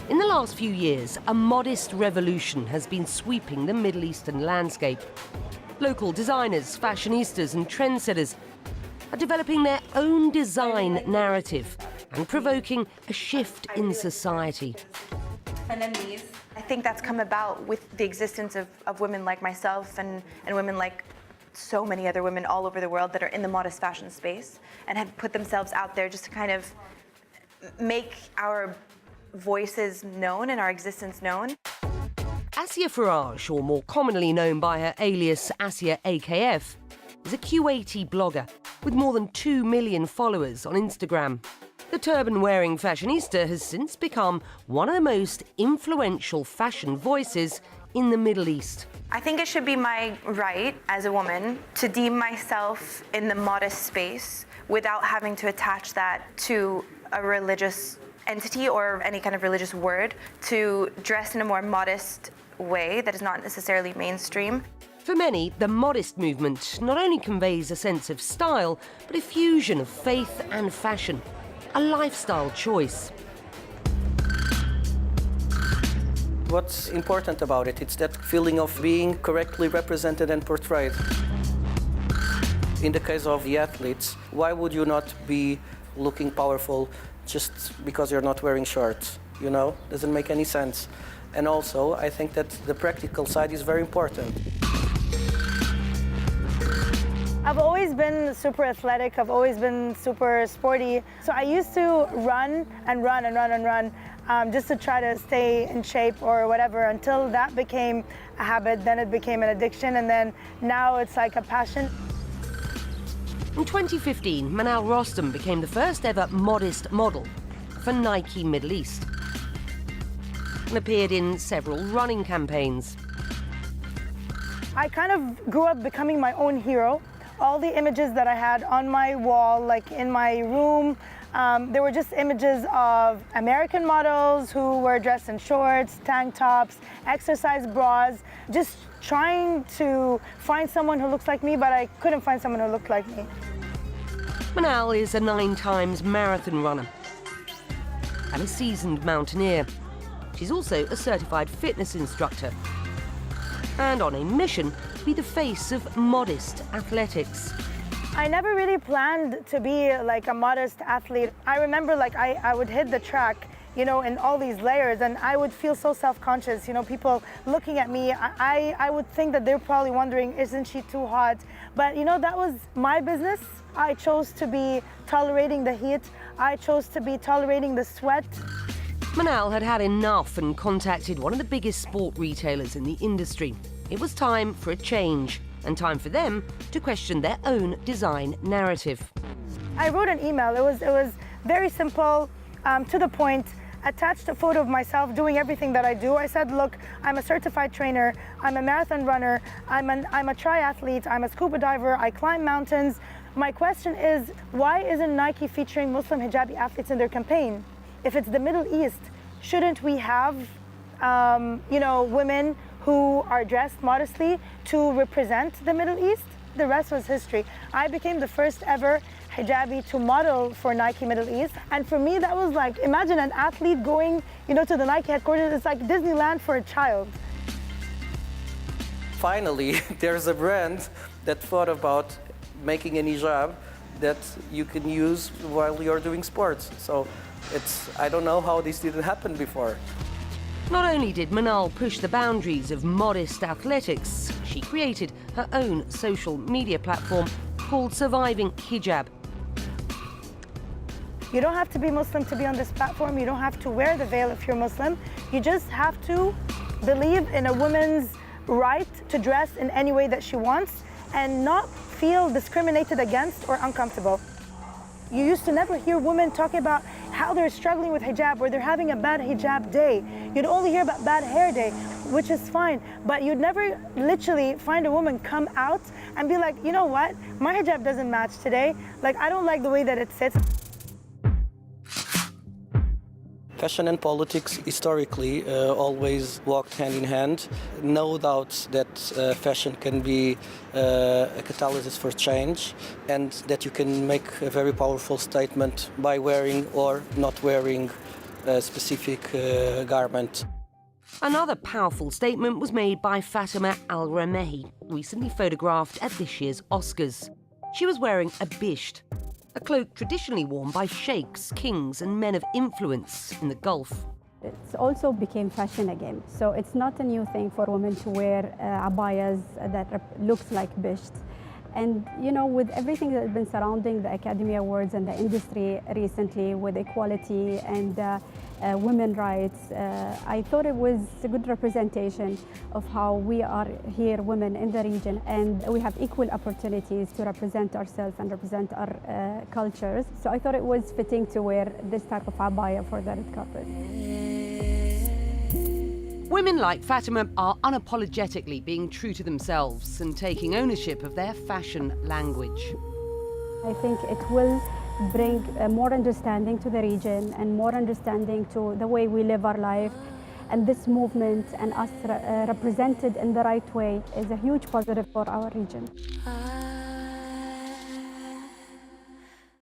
In the last few years, a modest revolution has been sweeping the Middle Eastern landscape. Local designers, fashionistas and trendsetters are developing their own design narrative and provoking a shift in society. I think that's come about with the existence of women like myself and women like so many other women all over the world that are in the modest fashion space and have put themselves out there just to kind of make our voices known and our existence known. Asia Faraj, or more commonly known by her alias Asia AKF, is a Kuwaiti blogger with more than 2 million followers on Instagram. The turban-wearing fashionista has since become one of the most influential fashion voices in the Middle East. I think it should be my right as a woman to deem myself in the modest space without having to attach that to a religious entity or any kind of religious word, to dress in a more modest way that is not necessarily mainstream. For many, the modest movement not only conveys a sense of style, but a fusion of faith and fashion, a lifestyle choice. What's important about it, it's that feeling of being correctly represented and portrayed. In the case of the athletes, why would you not be looking powerful just because you're not wearing shorts? You know, doesn't make any sense. And also, I think that the practical side is very important. I've always been super athletic, I've always been super sporty. So I used to run and run and run and run just to try to stay in shape or whatever, until that became a habit, then it became an addiction, and then now it's like a passion. In 2015, Manal Rostam became the first ever modest model for Nike Middle East and appeared in several running campaigns. I kind of grew up becoming my own hero. All the images that I had on my wall, like in my room, there were just images of American models who were dressed in shorts, tank tops, exercise bras, just trying to find someone who looks like me, but I couldn't find someone who looked like me. Manal is a 9-time marathon runner and a seasoned mountaineer. She's also a certified fitness instructor and on a mission to be the face of modest athletics. I never really planned to be like a modest athlete. I remember like I would hit the track, you know, in all these layers, and I would feel so self-conscious, you know, people looking at me. I would think that they're probably wondering, isn't she too hot? But, you know, that was my business. I chose to be tolerating the heat. I chose to be tolerating the sweat. Manal had had enough and contacted one of the biggest sport retailers in the industry. It was time for a change and time for them to question their own design narrative. I wrote an email. It was very simple, to the point. Attached a photo of myself doing everything that I do. I said, look, I'm a certified trainer, I'm a marathon runner, I'm a triathlete, I'm a scuba diver, I climb mountains. My question is, why isn't Nike featuring Muslim hijabi athletes in their campaign? If it's the Middle East, shouldn't we have, you know, women who are dressed modestly to represent the Middle East? The rest was history. I became the first ever hijabi to model for Nike Middle East. And for me, that was like, imagine an athlete going, you know, to the Nike headquarters. It's like Disneyland for a child. Finally, there's a brand that thought about making a hijab that you can use while you're doing sports. So I don't know how this didn't happen before. Not only did Manal push the boundaries of modest athletics, she created her own social media platform called Surviving Hijab. You don't have to be Muslim to be on this platform. You don't have to wear the veil if you're Muslim. You just have to believe in a woman's right to dress in any way that she wants and not feel discriminated against or uncomfortable. You used to never hear women talking about how they're struggling with hijab or they're having a bad hijab day. You'd only hear about bad hair day, which is fine, but you'd never literally find a woman come out and be like, you know what, my hijab doesn't match today. Like, I don't like the way that it sits. Fashion and politics historically always walked hand in hand. No doubt that fashion can be a catalyst for change and that you can make a very powerful statement by wearing or not wearing a specific garment. Another powerful statement was made by Fatima Al-Ramehi, recently photographed at this year's Oscars. She was wearing a bisht, a cloak traditionally worn by sheikhs, kings and men of influence in the Gulf. It also became fashion again. So it's not a new thing for women to wear abayas that looks like bisht. And you know, with everything that has been surrounding the Academy Awards and the industry recently with equality and women rights, I thought it was a good representation of how we are here, women in the region, and we have equal opportunities to represent ourselves and represent our cultures. So I thought it was fitting to wear this type of abaya for the red carpet. Women like Fatima are unapologetically being true to themselves and taking ownership of their fashion language. I think it will bring more understanding to the region and more understanding to the way we live our life. And this movement and us represented in the right way is a huge positive for our region.